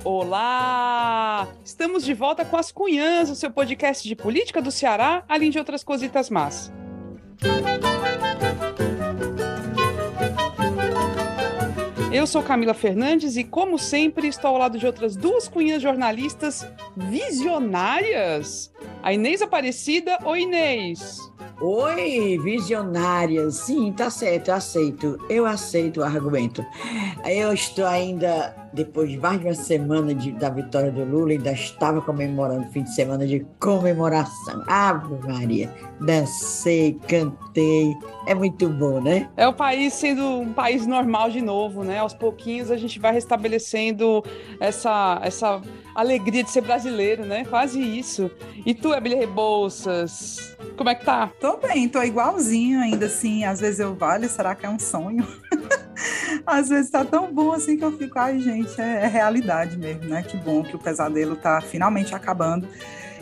Olá! Estamos de volta com As Cunhãs, o seu podcast de política do Ceará, além de outras cositas más. Eu sou Camila Fernandes e, como sempre, estou ao lado de outras duas cunhãs jornalistas visionárias. A Inês Aparecida. Oi, Inês! Oi, visionária. Sim, tá certo, eu aceito o argumento. Eu estou ainda, depois de mais de uma semana da vitória do Lula, ainda estava comemorando, fim de semana de comemoração. Ave Maria, dancei, cantei, é muito bom, né? É o país sendo um país normal de novo, né? Aos pouquinhos a gente vai restabelecendo essa alegria de ser brasileiro, né? Quase isso. E tu, Emília Rebouças, como é que tá? Tô bem, tô igualzinho ainda, assim, às vezes eu valho, será que é um sonho? Às vezes tá tão bom assim que eu fico, ai gente, é realidade mesmo, né? Que bom que o pesadelo tá finalmente acabando.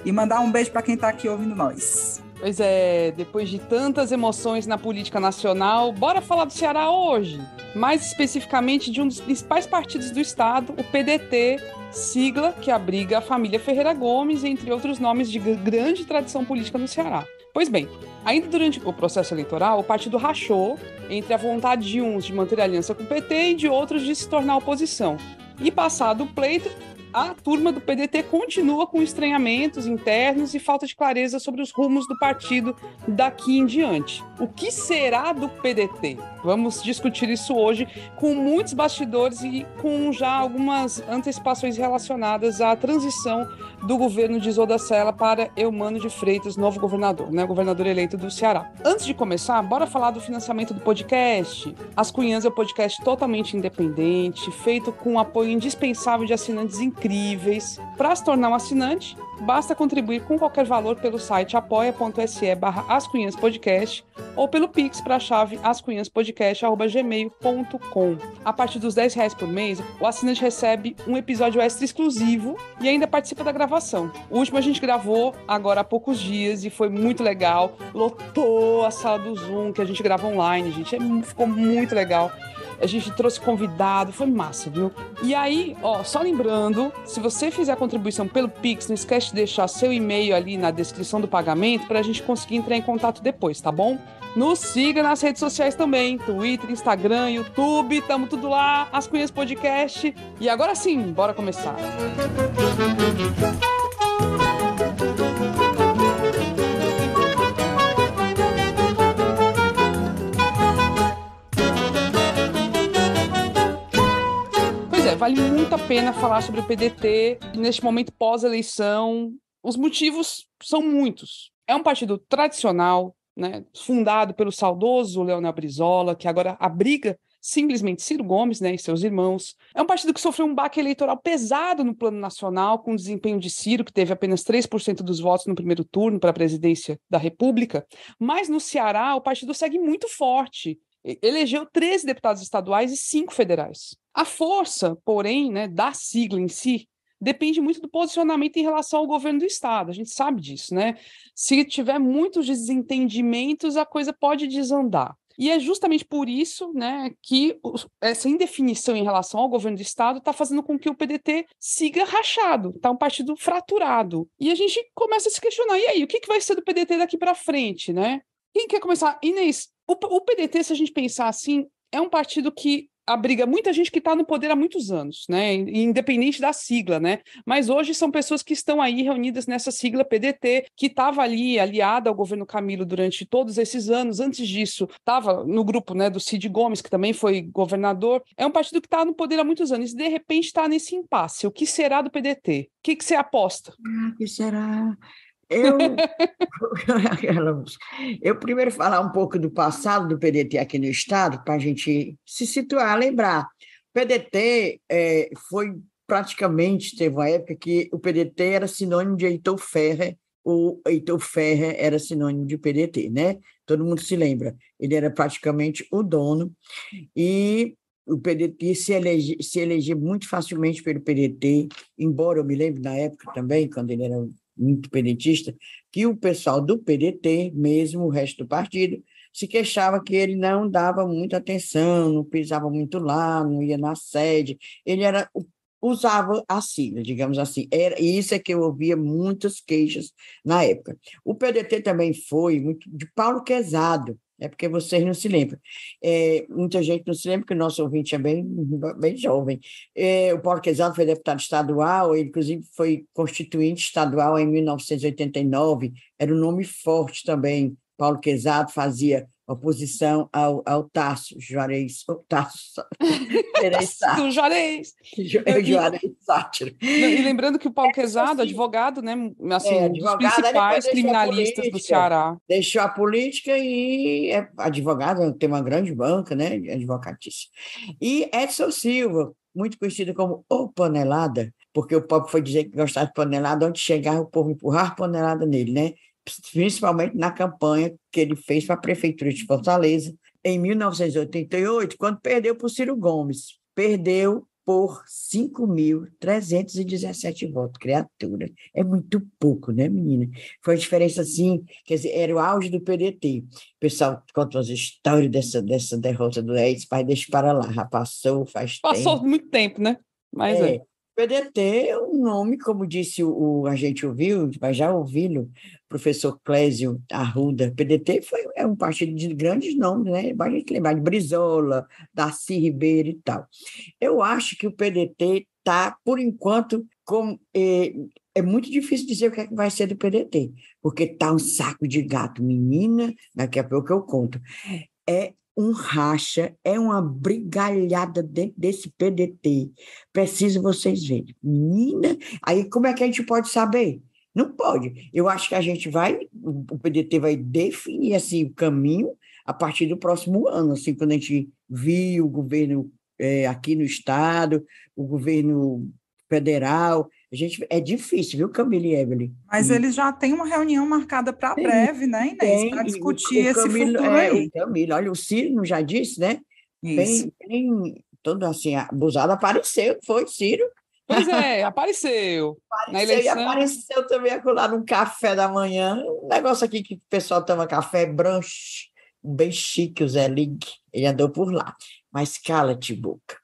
E mandar um beijo para quem tá aqui ouvindo nós. Pois é, depois de tantas emoções na política nacional, bora falar do Ceará hoje. Mais especificamente de um dos principais partidos do estado, o PDT, sigla que abriga a família Ferreira Gomes, entre outros nomes de grande tradição política no Ceará. Pois bem, ainda durante o processo eleitoral, o partido rachou entre a vontade de uns de manter aliança com o PT e de outros de se tornar oposição. E passado o pleito, a turma do PDT continua com estranhamentos internos e falta de clareza sobre os rumos do partido daqui em diante. O que será do PDT? Vamos discutir isso hoje com muitos bastidores e com já algumas antecipações relacionadas à transição do governo de Isolda Sela para Eumano de Freitas, novo governador, né? O governador eleito do Ceará. Antes de começar, bora falar do financiamento do podcast. As Cunhãs é um podcast totalmente independente, feito com o apoio indispensável de assinantes incríveis. Para se tornar um assinante, basta contribuir com qualquer valor pelo site apoia.se/ascunhaspodcast ou pelo Pix para a chave ascunhaspodcast@gmail.com. A partir dos R$10 por mês, o assinante recebe um episódio extra exclusivo e ainda participa da gravação. O último a gente gravou agora há poucos dias e foi muito legal. Lotou a sala do Zoom, que a gente grava online, gente. Ficou muito legal. A gente trouxe convidado, foi massa, viu? E aí, só lembrando, se você fizer a contribuição pelo Pix, não esquece de deixar seu e-mail ali na descrição do pagamento para a gente conseguir entrar em contato depois, tá bom? Nos siga nas redes sociais também, Twitter, Instagram, YouTube, tamo tudo lá, As Cunhãs Podcast. E agora sim, bora começar. Vale muito a pena falar sobre o PDT neste momento pós-eleição. Os motivos são muitos. É um partido tradicional, né, fundado pelo saudoso Leonel Brizola, que agora abriga simplesmente Ciro Gomes, né, e seus irmãos. É um partido que sofreu um baque eleitoral pesado no plano nacional, com o desempenho de Ciro, que teve apenas 3% dos votos no primeiro turno para a presidência da República. Mas no Ceará, o partido segue muito forte. Elegeu 13 deputados estaduais e 5 federais. A força, porém, né, da sigla em si, depende muito do posicionamento em relação ao governo do estado. A gente sabe disso, né? Se tiver muitos desentendimentos, a coisa pode desandar. E é justamente por isso, né, que essa indefinição em relação ao governo do estado está fazendo com que o PDT siga rachado, está um partido fraturado. E a gente começa a se questionar, e aí, o que vai ser do PDT daqui para frente, né? Quem quer começar? Inês, o PDT, se a gente pensar assim, é um partido que abriga muita gente que está no poder há muitos anos, né? Independente da sigla, né? Mas hoje são pessoas que estão aí reunidas nessa sigla PDT, que estava ali aliada ao governo Camilo durante todos esses anos. Antes disso, estava no grupo, né, do Cid Gomes, que também foi governador. É um partido que está no poder há muitos anos e, de repente, está nesse impasse. O que será do PDT? O que você aposta? O que será? Eu primeiro falar um pouco do passado do PDT aqui no estado, para a gente se situar, lembrar. O PDT foi praticamente, teve uma época que o PDT era sinônimo de Heitor Ferrer, o Heitor Ferrer era sinônimo de PDT, né? Todo mundo se lembra. Ele era praticamente o dono e o PDT se elegia muito facilmente pelo PDT, embora eu me lembre na época também, quando ele era muito pedetista, que o pessoal do PDT, mesmo o resto do partido, se queixava que ele não dava muita atenção, não pisava muito lá, não ia na sede. Ele era usava a sigla, digamos assim. E isso é que eu ouvia muitas queixas na época. O PDT também foi muito de Paulo Quezado, é porque vocês não se lembram. Muita gente não se lembra, que o nosso ouvinte é bem jovem. O Paulo Quezado foi deputado estadual, ele, inclusive, foi constituinte estadual em 1989, era um nome forte também. Paulo Quezado fazia oposição ao Tasso Juarez, Do Juarez. Juarez Sátiro. E lembrando que o Paulo Quezado, advogado, né, assim, um dos principais criminalistas do Ceará. Deixou a política e é advogado, tem uma grande banca, né, advocatícia. E Edson Silva, muito conhecido como O Panelada, porque o povo foi dizer que gostava de panelada, onde chegava o povo empurrar panelada nele, né? Principalmente na campanha que ele fez para a Prefeitura de Fortaleza, em 1988, quando perdeu para o Ciro Gomes. Perdeu por 5.317 votos, criatura. É muito pouco, né, menina? Foi uma diferença assim, quer dizer, era o auge do PDT. O pessoal conta as histórias dessa derrota do Edson, mas deixa para lá, já passou, faz tempo. Passou muito tempo, né? Mas PDT é um nome, como disse a gente ouviu, mas já ouviram, o professor Clésio Arruda. PDT é um partido de grandes nomes, né? Vai a gente lembrar de Brizola, Darcy Ribeiro e tal. Eu acho que o PDT está, por enquanto, é muito difícil dizer o que é que vai ser do PDT, porque está um saco de gato, menina, daqui a pouco eu conto. É um racha, é uma brigalhada dentro desse PDT. Preciso vocês verem. Menina, aí como é que a gente pode saber? Não pode. Eu acho que o PDT vai definir assim, o caminho a partir do próximo ano, assim, quando a gente viu o governo aqui no estado, o governo federal. É difícil, viu, Camila e Evelyn? Mas eles já têm uma reunião marcada para breve, né, Inês? Para discutir esse futuro aí. O Camilo, olha, o Ciro não já disse, né? Isso. Bem todo assim, abusado, apareceu, foi Ciro. Pois é, apareceu. Na eleição. E apareceu também lá no café da manhã, um negócio aqui que o pessoal toma café, brunch, bem chique, o Zé Lig, ele andou por lá. Mas cala-te, boca.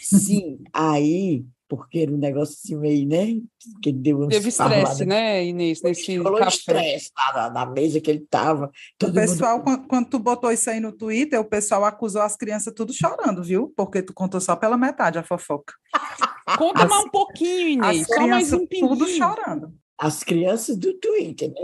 Sim, aí... porque era um negócio assim meio, né? Que deu Teve estresse, né, Inês, nesse café. Estresse na mesa que ele estava. O pessoal, quando tu botou isso aí no Twitter, o pessoal acusou as crianças tudo chorando, viu? Porque tu contou só pela metade a fofoca. Conta mais um pouquinho, Inês, só mais um pinguinho. Tudo chorando. As crianças do Twitter, né?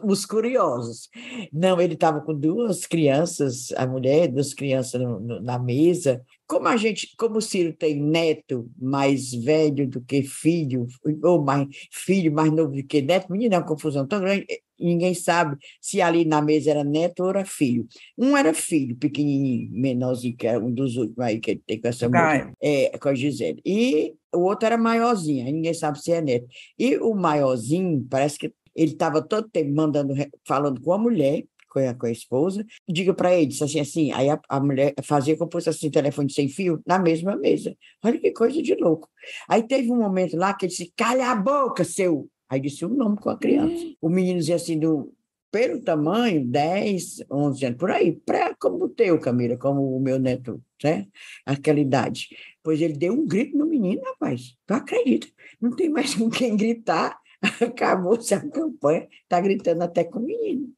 Os curiosos. Não, ele estava com duas crianças, a mulher, duas crianças na mesa. Como o Ciro tem neto mais velho do que filho, ou filho mais novo do que neto, menina, é uma confusão tão grande, ninguém sabe se ali na mesa era neto ou era filho. Um era filho, pequenininho, menorzinho, que é um dos últimos aí que ele tem com essa mulher, com a Gisele. E o outro era maiorzinho, aí ninguém sabe se é neto. E o maiorzinho, parece que ele estava todo tempo falando com a mulher, com a esposa, diga para ele, disse assim, aí a mulher fazia como fosse assim, telefone sem fio, na mesma mesa. Olha que coisa de louco. Aí teve um momento lá que ele disse, cala a boca, seu... Aí disse um nome com a criança. O menino dizia assim, pelo tamanho, 10, 11 anos, por aí, como o teu, Camila, como o meu neto, certo? Aquela idade. Pois ele deu um grito no menino, rapaz. Tu acredita? Não tem mais com quem gritar. Acabou-se a campanha, está gritando até com o menino.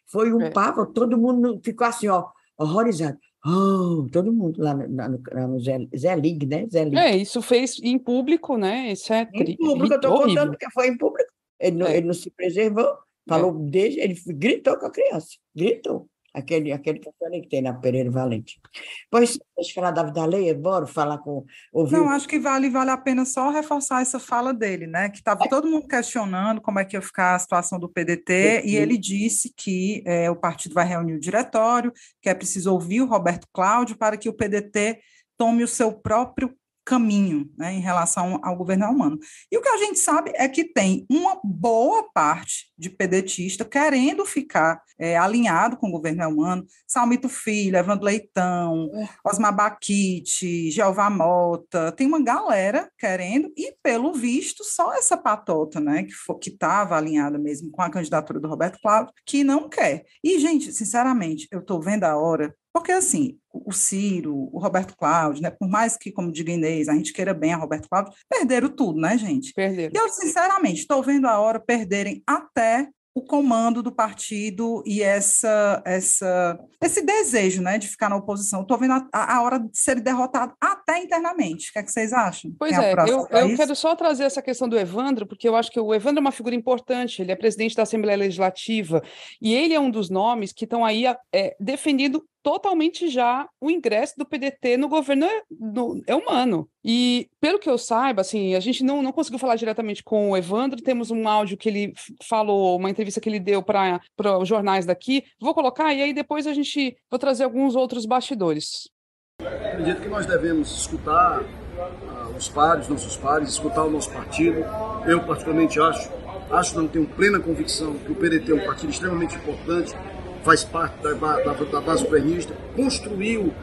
Foi um papo, todo mundo ficou assim, ó, horrorizado. Oh, todo mundo lá no Zé Lig, né? Zé Lig. Isso fez em público, né? Isso é em público, eu estou contando que foi em público. Ele não se preservou, falou desde, ele gritou com a criança, gritou. Aquele que eu falei que tem na Pereira Valente. Pois, deixa eu falar da vida alheia, bora falar com... Não, acho que vale a pena só reforçar essa fala dele, né? Que estava todo mundo questionando como é que ia ficar a situação do PDT, e ele disse que o partido vai reunir o diretório, que é preciso ouvir o Roberto Cláudio para que o PDT tome o seu próprio caminho, né, em relação ao governo humano. E o que a gente sabe é que tem uma boa parte de pedetista querendo ficar alinhado com o governo humano, Salmito Filho, Evandro Leitão, Osmar Baquite, Jeová Mota, tem uma galera querendo, e pelo visto só essa patota, né, que estava alinhada mesmo com a candidatura do Roberto Cláudio, que não quer. E, gente, sinceramente, eu estou vendo a hora Porque, assim, o Ciro, o Roberto Cláudio, né, por mais que, como diga Inês, a gente queira bem a Roberto Cláudio, perderam tudo, né, gente? Perderam. E eu, sinceramente, estou vendo a hora perderem até o comando do partido e esse desejo, né, de ficar na oposição. Estou vendo a hora de ser derrotado até internamente. O que é que vocês acham? Pois Tem é, apuração para eu isso? quero só trazer essa questão do Evandro, porque eu acho que o Evandro é uma figura importante, ele é presidente da Assembleia Legislativa, e ele é um dos nomes que estão aí defendendo totalmente já o ingresso do PDT no governo humano. E, pelo que eu saiba, assim, a gente não conseguiu falar diretamente com o Evandro, temos um áudio que ele falou, uma entrevista que ele deu para os jornais daqui, vou colocar, e aí depois vou trazer alguns outros bastidores. Acredito que nós devemos escutar os pares, nossos pares, escutar o nosso partido. Eu, particularmente, não tenho plena convicção que o PDT é um partido extremamente importante, faz parte da base governista, construiu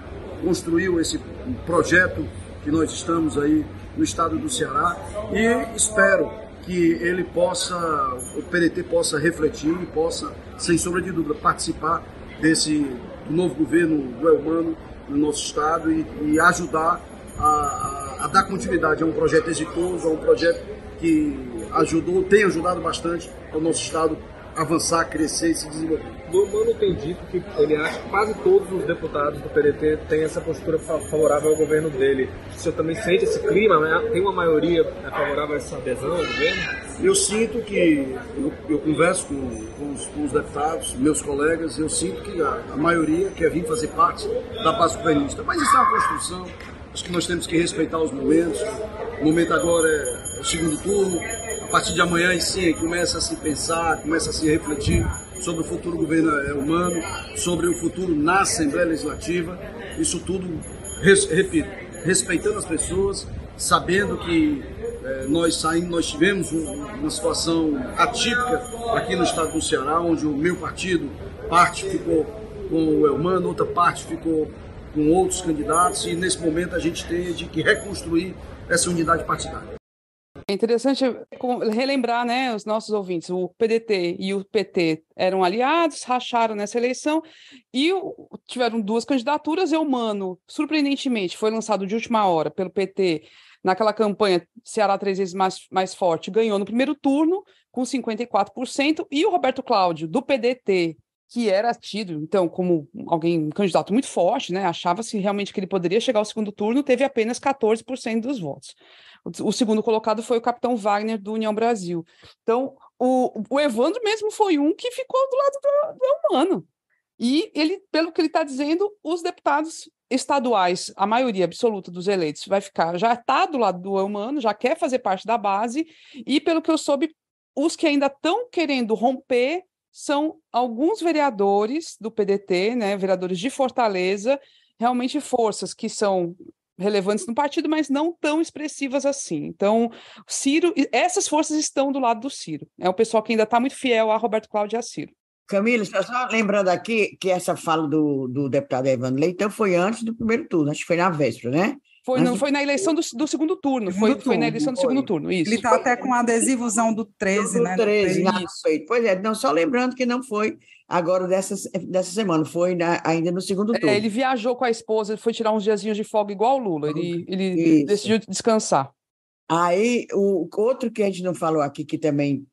esse projeto que nós estamos aí no estado do Ceará, e espero que o PDT possa refletir e possa, sem sombra de dúvida, participar do novo governo do Elmano no nosso estado e ajudar a dar continuidade a um projeto exitoso, a um projeto que tem ajudado bastante ao nosso estado avançar, crescer e se desenvolver. O Elmano tem dito que ele acha que quase todos os deputados do PDT têm essa postura favorável ao governo dele. O senhor também sente esse clima? Né? Tem uma maioria favorável a essa adesão ao governo? Eu sinto que, eu converso com os deputados, meus colegas, eu sinto que a maioria quer vir fazer parte da base governista. Mas isso é uma construção, acho que nós temos que respeitar os momentos. O momento agora é o segundo turno, a partir de amanhã sim começa a se pensar, começa a se refletir sobre o futuro governo humano, sobre o futuro na Assembleia Legislativa, isso tudo, repito, respeitando as pessoas, sabendo que nós tivemos uma situação atípica aqui no estado do Ceará, onde o meu partido, parte ficou com o Elmano, outra parte ficou com outros candidatos, e nesse momento a gente tem de que reconstruir essa unidade partidária. É interessante relembrar, né, os nossos ouvintes, o PDT e o PT eram aliados, racharam nessa eleição e tiveram duas candidaturas. Elmano, surpreendentemente, foi lançado de última hora pelo PT naquela campanha Ceará 3 vezes mais forte, ganhou no primeiro turno com 54%, e o Roberto Cláudio, do PDT, que era tido, então, como um candidato muito forte, né, achava-se realmente que ele poderia chegar ao segundo turno, teve apenas 14% dos votos. O segundo colocado foi o capitão Wagner, do União Brasil. Então, o Evandro mesmo foi um que ficou do lado do Elmano. E ele, pelo que ele está dizendo, os deputados estaduais, a maioria absoluta dos eleitos, já está do lado do Elmano, já quer fazer parte da base, e pelo que eu soube, os que ainda estão querendo romper são alguns vereadores do PDT, né, vereadores de Fortaleza, realmente forças que são relevantes no partido, mas não tão expressivas assim. Então, Ciro, essas forças estão do lado do Ciro. É o pessoal que ainda está muito fiel a Roberto Cláudio e a Ciro. Camila, só lembrando aqui que essa fala do deputado Evandro Leitão foi antes do primeiro turno, acho que foi na véspera, né? Foi na eleição do segundo turno. Foi na eleição do segundo turno, isso. Ele está até com adesivozão do 13, né? Do 13, na feito. Pois é, não, só lembrando que não foi agora dessa semana, foi ainda no segundo turno. Ele viajou com a esposa, ele foi tirar uns diazinhos de folga igual o Lula, ele decidiu descansar. Aí, o outro que a gente não falou aqui, que também,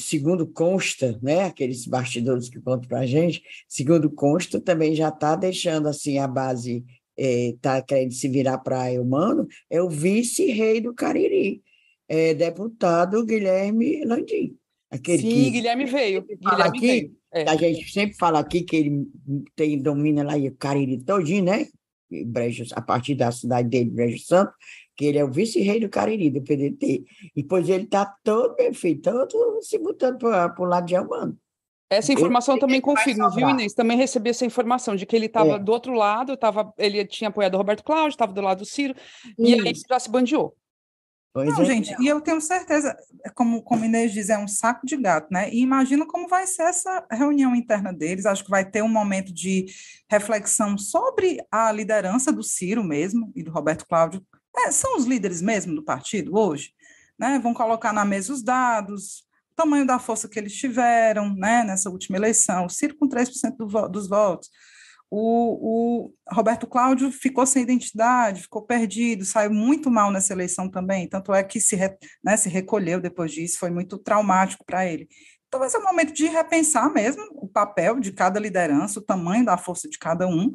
segundo consta, né, aqueles bastidores que contam para a gente, segundo consta, também já está deixando assim a base, está querendo se virar para Elmano, é o vice-rei do Cariri, deputado Guilherme Landim. Guilherme veio. A gente sempre fala aqui que ele domina lá o Cariri todinho, né? A partir da cidade dele, Brejo Santo, que ele é o vice-rei do Cariri, do PDT. E depois ele está todo perfeito, todo se botando para o lado de Elmano. Essa informação também confirmo, viu, Inês? Também recebi essa informação de que ele estava do outro lado, ele tinha apoiado o Roberto Cláudio, estava do lado do Ciro, e aí já se bandeou. Gente, e eu tenho certeza, como Inês diz, é um saco de gato, né? E imagino como vai ser essa reunião interna deles. Acho que vai ter um momento de reflexão sobre a liderança do Ciro mesmo e do Roberto Cláudio. São os líderes mesmo do partido hoje, né? Vão colocar na mesa os dados, o tamanho da força que eles tiveram, né, nessa última eleição. O Ciro com 3% dos votos, O Roberto Cláudio ficou sem identidade, ficou perdido, saiu muito mal nessa eleição também, tanto é que se recolheu depois disso, foi muito traumático para ele. Então, vai ser um momento de repensar mesmo o papel de cada liderança, o tamanho da força de cada um,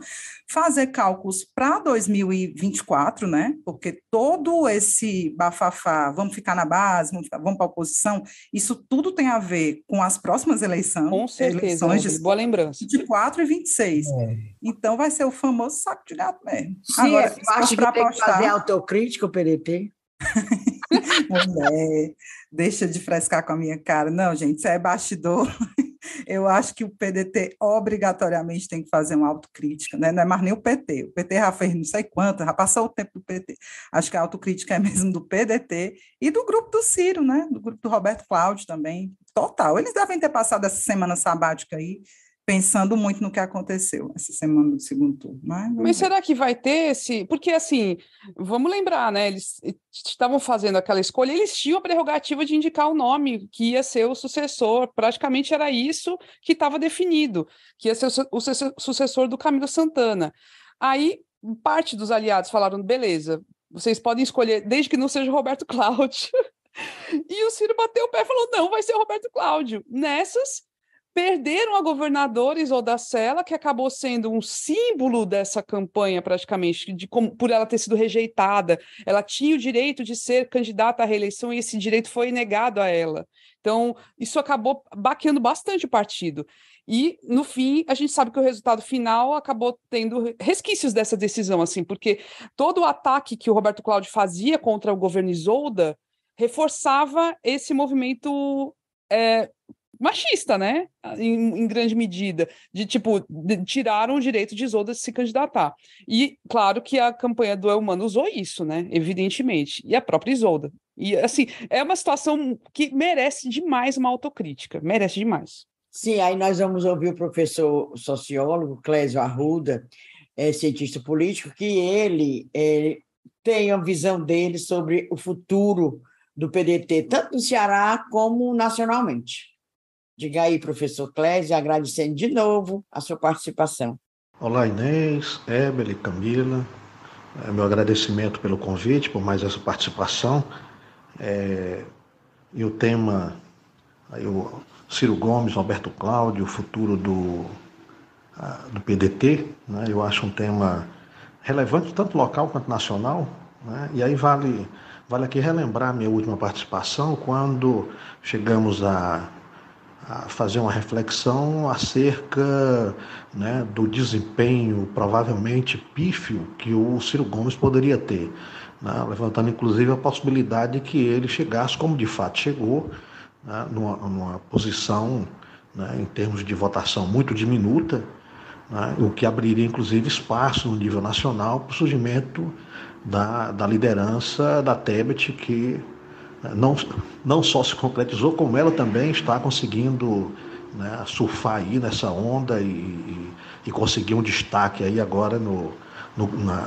fazer cálculos para 2024, né? Porque todo esse bafafá, vamos ficar na base, vamos para a oposição, isso tudo tem a ver com as próximas eleições. Com certeza, eleições boa lembrança. 24 e 26. Então, vai ser o famoso saco de gato mesmo. Sim, agora, acho que tem que fazer autocrítica o PDT. Mulher, deixa de frescar com a minha cara. Não, gente, isso é bastidor. Eu acho que o PDT obrigatoriamente tem que fazer uma autocrítica, né? Não é mais nem o PT. O PT já fez não sei quanto, já passou o tempo do PT. Acho que a autocrítica é mesmo do PDT e do grupo do Ciro, né? Do grupo do Roberto Cláudio também. Total. Eles devem ter passado essa semana sabática aí pensando muito no que aconteceu essa semana do segundo turno. Mas será que vai ter esse... Porque, assim, vamos lembrar, né? Eles estavam fazendo aquela escolha, eles tinham a prerrogativa de indicar o nome que ia ser o sucessor. Praticamente era isso que estava definido, que ia ser o sucessor do Camilo Santana. Aí, parte dos aliados falaram, beleza, vocês podem escolher, desde que não seja o Roberto Cláudio. E o Ciro bateu o pé e falou, não, vai ser o Roberto Cláudio. Nessas... perderam a governadora Isolda Sela, que acabou sendo um símbolo dessa campanha, praticamente, por ela ter sido rejeitada. Ela tinha o direito de ser candidata à reeleição e esse direito foi negado a ela. Então, isso acabou baqueando bastante o partido. E, no fim, a gente sabe que o resultado final acabou tendo resquícios dessa decisão, assim, porque todo o ataque que o Roberto Cláudio fazia contra o governo Isolda reforçava esse movimento machista, né? Em grande medida, tiraram o direito de Isolda de se candidatar. E, claro, que a campanha do Elmano usou isso, né? Evidentemente. E a própria Isolda. E, assim, é uma situação que merece demais uma autocrítica. Merece demais. Sim, aí nós vamos ouvir o professor sociólogo Clésio Arruda, cientista político, que ele tem a visão dele sobre o futuro do PDT, tanto no Ceará como nacionalmente. Diga aí, professor Clésio, agradecendo de novo a sua participação. Olá, Inês, Ébele, Camila. Meu agradecimento pelo convite, por mais essa participação. E o tema, aí, o Ciro Gomes, Roberto Cláudio, o futuro do PDT, né? Eu acho um tema relevante, tanto local quanto nacional, né? E aí vale aqui relembrar minha última participação, quando chegamos a fazer uma reflexão acerca, né, do desempenho provavelmente pífio que o Ciro Gomes poderia ter, né, levantando inclusive a possibilidade de que ele chegasse, como de fato chegou, né, numa posição, né, em termos de votação muito diminuta, né, o que abriria inclusive espaço no nível nacional para o surgimento da liderança da Tebet, que não só se concretizou, como ela também está conseguindo, né, surfar aí nessa onda e conseguir um destaque aí agora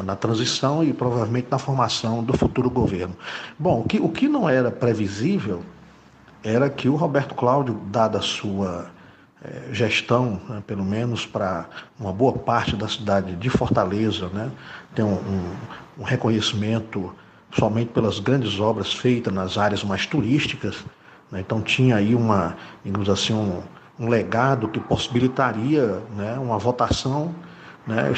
na transição e provavelmente na formação do futuro governo. Bom, o que não era previsível era que o Roberto Cláudio, dada a sua gestão, né, pelo menos para uma boa parte da cidade de Fortaleza, né, tem um reconhecimento somente pelas grandes obras feitas nas áreas mais turísticas, né? Então tinha aí digamos assim, um legado que possibilitaria, né, uma votação, né,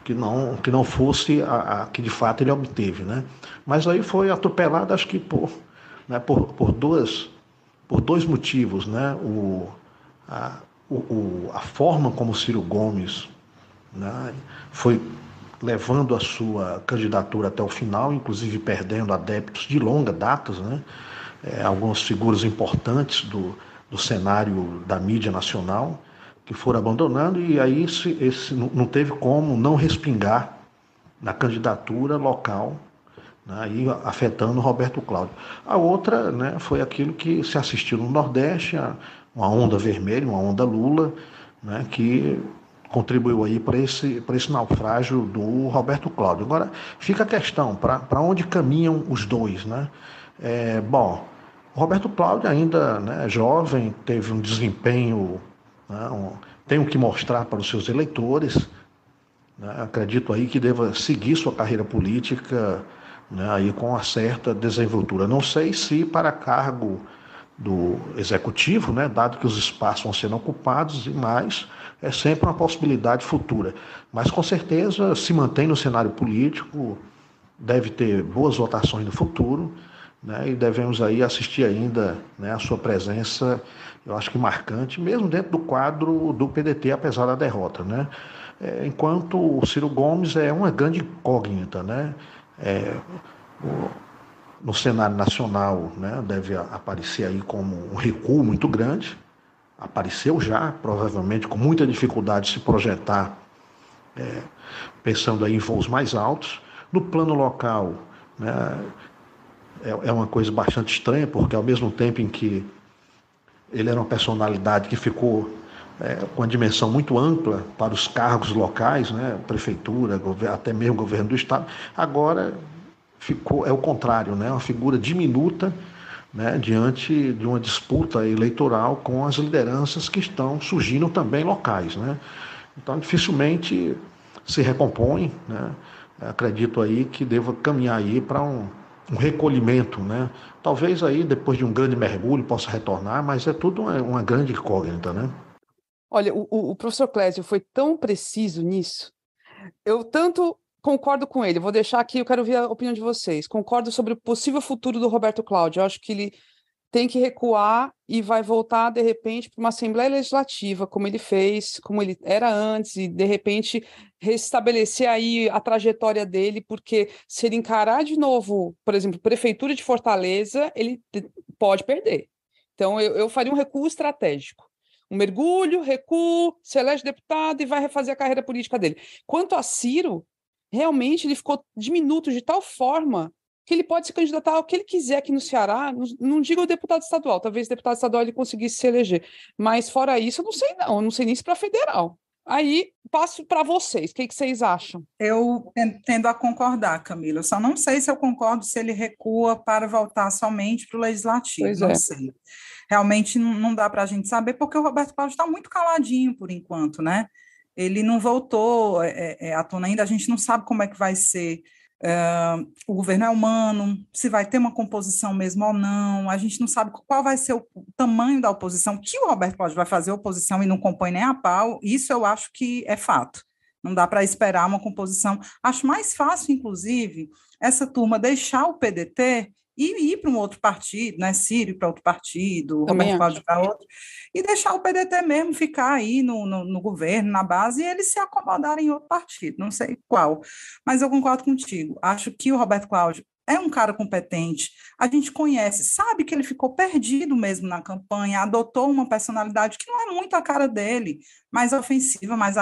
que não fosse a que de fato ele obteve, né? Mas aí foi atropelado, acho que por dois motivos, né? A forma como Ciro Gomes, né, foi levando a sua candidatura até o final, inclusive perdendo adeptos de longa data, né? Algumas figuras importantes do cenário da mídia nacional que foram abandonando, e aí esse não teve como não respingar na candidatura local, né, e afetando Roberto Cláudio. A outra, né, foi aquilo que se assistiu no Nordeste, uma onda vermelha, uma onda Lula, né, que contribuiu aí para esse naufrágio do Roberto Cláudio. Agora, fica a questão, para onde caminham os dois, né? Bom, o Roberto Cláudio ainda, né, jovem, teve um desempenho, né, tem o que mostrar para os seus eleitores, né? Acredito aí que deva seguir sua carreira política, né, aí com uma certa desenvoltura. Não sei se para cargo do executivo, né, dado que os espaços vão sendo ocupados, mas é sempre uma possibilidade futura. Mas com certeza se mantém no cenário político, deve ter boas votações no futuro, né, e devemos aí assistir ainda, né, a sua presença, eu acho que marcante, mesmo dentro do quadro do PDT, apesar da derrota, né? Enquanto o Ciro Gomes é uma grande incógnita, né? No cenário nacional, né, deve aparecer aí como um recuo muito grande, apareceu já, provavelmente com muita dificuldade de se projetar, pensando aí em voos mais altos. No plano local, né, é uma coisa bastante estranha, porque ao mesmo tempo em que ele era uma personalidade que ficou com uma dimensão muito ampla para os cargos locais, né, prefeitura, até mesmo governo do estado, agora é o contrário, né, uma figura diminuta, né, diante de uma disputa eleitoral com as lideranças que estão surgindo também locais, né? Então dificilmente se recompõe, né? Acredito aí que deva caminhar aí para um recolhimento, né? Talvez aí depois de um grande mergulho possa retornar, mas é tudo uma grande incógnita, né? Olha, o professor Clésio foi tão preciso nisso. Eu tanto concordo com ele, vou deixar aqui, eu quero ouvir a opinião de vocês. Concordo sobre o possível futuro do Roberto Cláudio. Eu acho que ele tem que recuar e vai voltar, de repente, para uma Assembleia Legislativa, como ele fez, como ele era antes, e, de repente, restabelecer aí a trajetória dele, porque se ele encarar de novo, por exemplo, Prefeitura de Fortaleza, ele pode perder. Então, eu faria um recuo estratégico. Um mergulho, recuo, se elege deputado e vai refazer a carreira política dele. Quanto a Ciro, realmente ele ficou diminuto de tal forma que ele pode se candidatar ao que ele quiser aqui no Ceará, não digo o deputado estadual, talvez o deputado estadual ele conseguisse se eleger, mas fora isso eu não sei nem se para federal. Aí passo para vocês, o que vocês acham? Eu tendo a concordar, Camila, eu só não sei se eu concordo se ele recua para voltar somente para o Legislativo, Pois não sei. Realmente não dá para a gente saber, porque o Roberto Cláudio está muito caladinho por enquanto, né? Ele não voltou à tona ainda, a gente não sabe como é que vai ser. O governo é humano, se vai ter uma composição mesmo ou não, a gente não sabe qual vai ser o tamanho da oposição, que o Roberto Cláudio vai fazer oposição e não compõe nem a pau, isso eu acho que é fato. Não dá para esperar uma composição. Acho mais fácil, inclusive, essa turma deixar o PDT e ir para um outro partido, né? Ciro para outro partido, Roberto Cláudio para outro, e deixar o PDT mesmo ficar aí no governo, na base, e eles se acomodarem em outro partido, não sei qual. Mas eu concordo contigo. Acho que o Roberto Cláudio é um cara competente, a gente conhece, sabe que ele ficou perdido mesmo na campanha, adotou uma personalidade que não é muito a cara dele, mais ofensiva, mais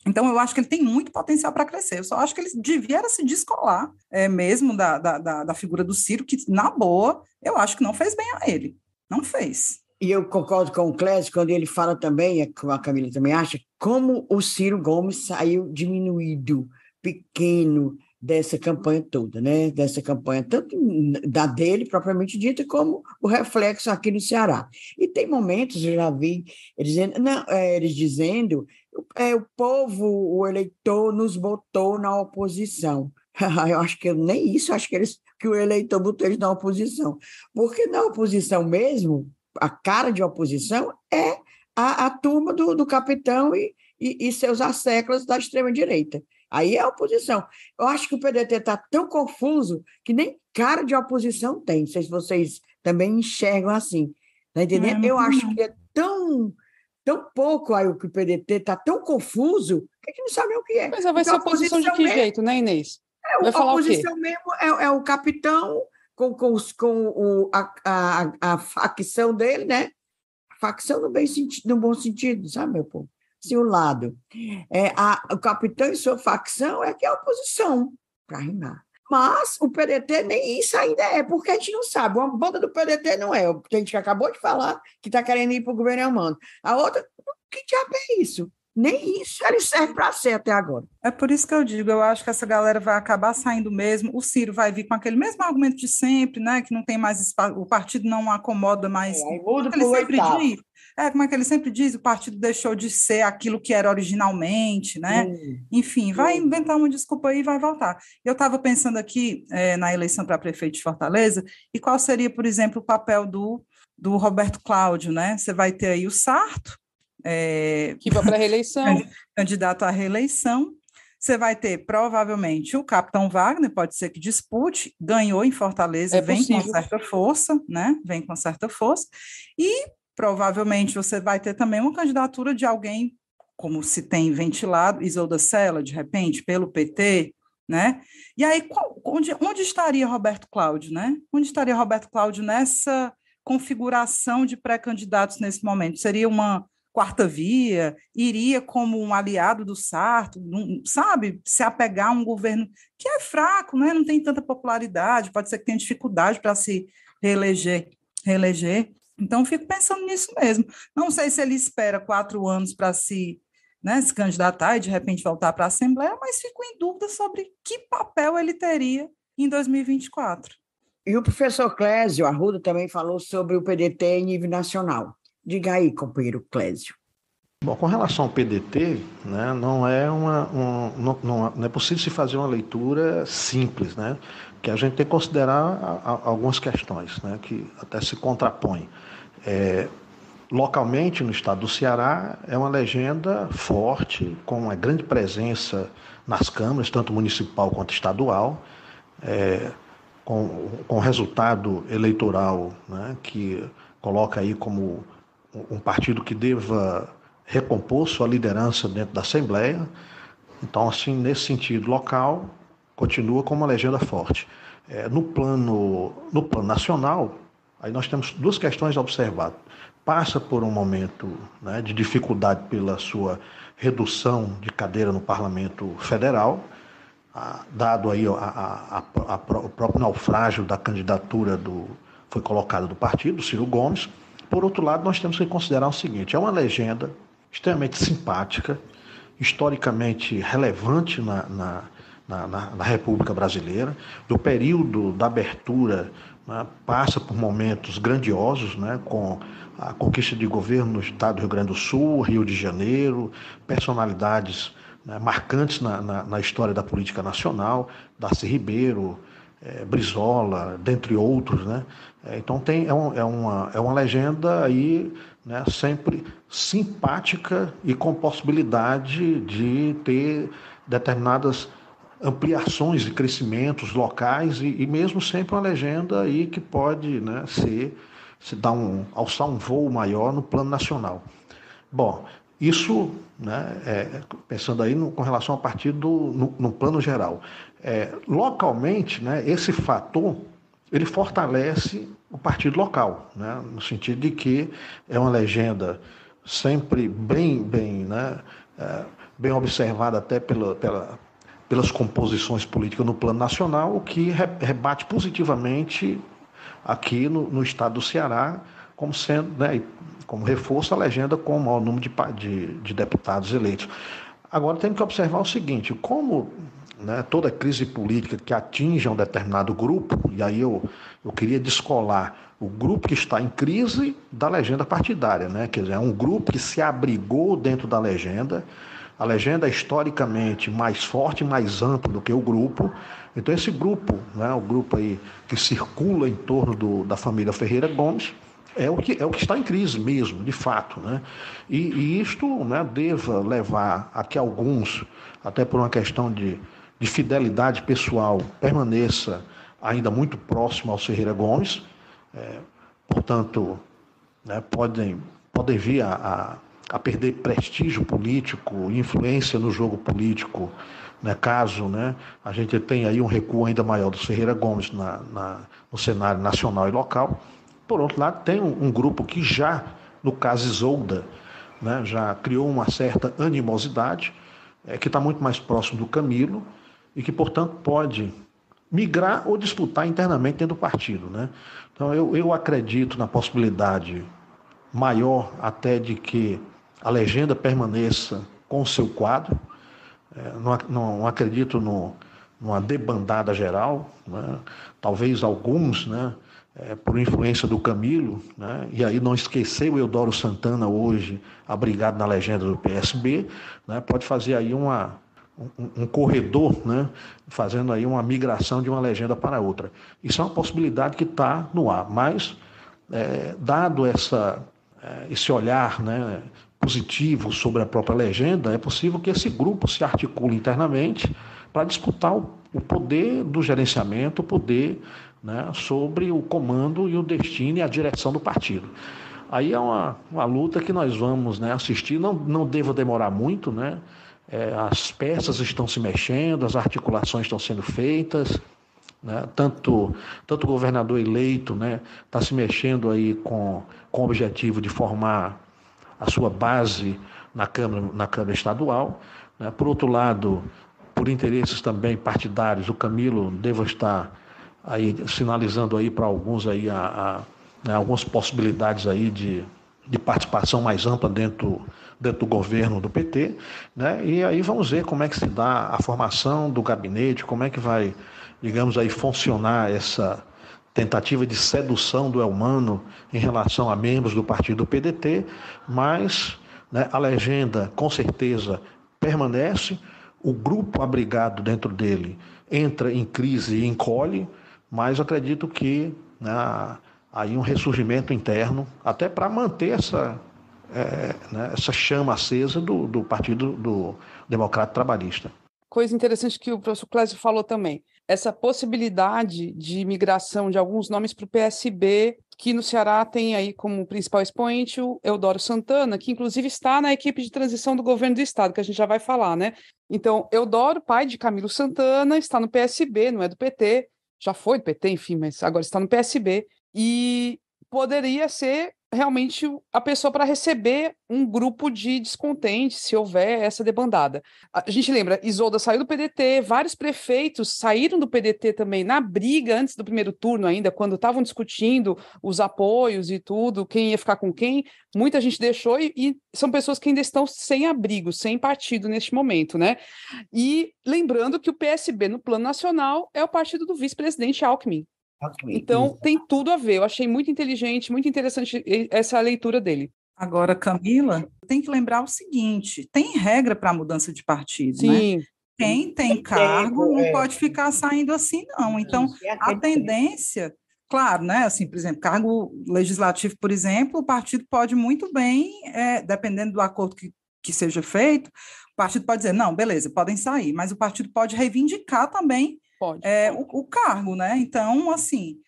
então, eu acho que ele tem muito potencial para crescer. Eu só acho que ele devia se descolar mesmo da figura do Ciro, que, na boa, eu acho que não fez bem a ele. Não fez. E eu concordo com o Clésio quando ele fala também, como a Camila também acha, como o Ciro Gomes saiu diminuído, pequeno, dessa campanha toda, né? Dessa campanha, tanto da dele, propriamente dita, como o reflexo aqui no Ceará. E tem momentos, eu já vi, eles dizendo o povo, o eleitor, nos botou na oposição. Eu acho que nem isso, acho que o eleitor botou eles na oposição. Porque na oposição mesmo, a cara de oposição é a turma do capitão e seus asseclas da extrema-direita. Aí é a oposição. Eu acho que o PDT está tão confuso que nem cara de oposição tem. Não sei se vocês também enxergam assim. Tá entendendo? Eu acho que é tão pouco aí o que o PDT está tão confuso que a gente não sabe o que é. Mas vai ser oposição de que jeito, né, Inês? Vai falar a oposição mesmo é o capitão com a facção dele, né? Facção no bom sentido, sabe, meu povo? Assim, o lado. O capitão e sua facção é que é a oposição, para rimar. Mas o PDT nem isso ainda é, porque a gente não sabe. Uma banda do PDT não é. A gente acabou de falar que está querendo ir para o governo humano. A outra, que diabo é isso? Nem isso ele serve para ser até agora. É por isso que eu digo, eu acho que essa galera vai acabar saindo mesmo, o Ciro vai vir com aquele mesmo argumento de sempre, né, que não tem mais espaço, o partido não acomoda mais, Aí muda ele pro sempre oitavo. diz, como é que ele sempre diz, o partido deixou de ser aquilo que era originalmente, né, enfim, vai inventar uma desculpa aí e vai voltar. Eu estava pensando aqui na eleição para prefeito de Fortaleza, e qual seria, por exemplo, o papel do Roberto Cláudio, né, você vai ter aí o Sarto, que vai para a reeleição. Candidato à reeleição. Você vai ter, provavelmente, o capitão Wagner, pode ser que dispute, ganhou em Fortaleza, vem com certa força, né? Vem com certa força. E, provavelmente, você vai ter também uma candidatura de alguém, como se tem ventilado, Isolda Sela, de repente, pelo PT, né? E aí, onde estaria Roberto Cláudio, né? Onde estaria Roberto Cláudio nessa configuração de pré-candidatos nesse momento? Seria uma quarta via, iria como um aliado do Sarto, sabe, se apegar a um governo que é fraco, né? Não tem tanta popularidade, pode ser que tenha dificuldade para se reeleger. Então, fico pensando nisso mesmo. Não sei se ele espera 4 anos para se candidatar e, de repente, voltar para a Assembleia, mas fico em dúvida sobre que papel ele teria em 2024. E o professor Clésio Arruda também falou sobre o PDT em nível nacional. Diga aí, companheiro Clésio. Bom, com relação ao PDT, né, não é possível se fazer uma leitura simples, né, que a gente tem que considerar algumas questões, né, que até se contrapõem. Localmente, no estado do Ceará, é uma legenda forte, com uma grande presença nas câmaras, tanto municipal quanto estadual, com resultado eleitoral, né, que coloca aí como um partido que deva recompor sua liderança dentro da Assembleia. Então, assim, nesse sentido local, continua com uma legenda forte. No plano nacional, aí nós temos 2 questões a observar. Passa por um momento, né, de dificuldade pela sua redução de cadeira no Parlamento Federal, dado aí o próprio naufrágio da candidatura foi colocada do partido, Ciro Gomes. Por outro lado, nós temos que considerar o seguinte: é uma legenda extremamente simpática, historicamente relevante na República Brasileira. Do período da abertura, né, passa por momentos grandiosos, né, com a conquista de governo no estado do Rio Grande do Sul, Rio de Janeiro, personalidades, né, marcantes na história da política nacional, Darcy Ribeiro, Brizola, dentre outros, né? Então é uma legenda aí, né, sempre simpática e com possibilidade de ter determinadas ampliações e crescimentos locais e mesmo sempre uma legenda aí que pode, né, alçar um voo maior no plano nacional. Bom, isso, né, pensando aí com relação ao partido no plano geral. Localmente, né, esse fator ele fortalece o partido local, né, no sentido de que é uma legenda sempre bem observada até pelas composições políticas no plano nacional, o que rebate positivamente aqui no estado do Ceará, como sendo, né, como reforço a legenda com o maior número de deputados eleitos. Agora temos que observar o seguinte: como, né, toda crise política que atinge um determinado grupo, e aí eu queria descolar o grupo que está em crise da legenda partidária, né? Quer dizer, é um grupo que se abrigou dentro da legenda. A legenda é historicamente mais forte, mais ampla do que o grupo. Então esse grupo, né, o grupo aí que circula em torno da família Ferreira Gomes, é o que está em crise mesmo, de fato, né? E isto, né, deva levar a que alguns, até por uma questão de fidelidade pessoal, permaneça ainda muito próximo ao Ferreira Gomes, portanto, né, podem vir a perder prestígio político, influência no jogo político, né, caso, né, a gente tenha aí um recuo ainda maior do Ferreira Gomes no cenário nacional e local. Por outro lado, tem um grupo que já, no caso Isolda, né, já criou uma certa animosidade, que está muito mais próximo do Camilo e que, portanto, pode migrar ou disputar internamente dentro do partido, né? Então, eu acredito na possibilidade maior até de que a legenda permaneça com o seu quadro. Não acredito numa debandada geral, né? Talvez alguns, né, por influência do Camilo, né, e aí não esquecer o Eudoro Santana hoje abrigado na legenda do PSB, né, pode fazer aí um corredor, né, fazendo aí uma migração de uma legenda para outra. Isso é uma possibilidade que está no ar, mas dado esse olhar, né, positivo sobre a própria legenda, é possível que esse grupo se articule internamente para disputar o poder do gerenciamento, o poder, né, sobre o comando e o destino e a direção do partido. Aí é uma luta que nós vamos, né, assistir, não deva demorar muito, né? As peças estão se mexendo, as articulações estão sendo feitas, né? Tanto o governador eleito, né, está se mexendo aí com o objetivo de formar a sua base na Câmara Estadual, né? Por outro lado, por interesses também partidários, o Camilo deve estar aí sinalizando aí para alguns aí né, algumas possibilidades aí de participação mais ampla dentro do governo do PT, né? E aí vamos ver como é que se dá a formação do gabinete, como é que vai, digamos aí, funcionar essa tentativa de sedução do Elmano em relação a membros do partido PDT, mas, né, a legenda com certeza permanece, o grupo abrigado dentro dele entra em crise e encolhe, mas acredito que, né, aí um ressurgimento interno, até para manter né, essa chama acesa do Partido do Democrata Trabalhista. Coisa interessante que o professor Clésio falou também, essa possibilidade de migração de alguns nomes para o PSB, que no Ceará tem aí como principal expoente o Eudoro Santana, que inclusive está na equipe de transição do governo do estado, que a gente já vai falar, né? Então, Eudoro, pai de Camilo Santana, está no PSB, não é do PT, já foi do PT, enfim, mas agora está no PSB, e poderia ser realmente a pessoa para receber um grupo de descontentes, se houver essa debandada. A gente lembra, Isolda saiu do PDT, vários prefeitos saíram do PDT também na briga antes do primeiro turno ainda, quando estavam discutindo os apoios e tudo, quem ia ficar com quem, muita gente deixou e são pessoas que ainda estão sem abrigo, sem partido neste momento, né? E lembrando que o PSB no plano nacional é o partido do vice-presidente Alckmin. Então, tem tudo a ver. Eu achei muito inteligente, muito interessante essa leitura dele. Agora, Camila, tem que lembrar o seguinte, tem regra para a mudança de partido, Sim. né? Quem tem cargo não pode ficar saindo assim, não. Então, a tendência, claro, né? Assim, por exemplo, cargo legislativo, por exemplo, o partido pode muito bem, dependendo do acordo que seja feito, o partido pode dizer, não, beleza, podem sair, mas o partido pode reivindicar também o cargo, né? Então, assim,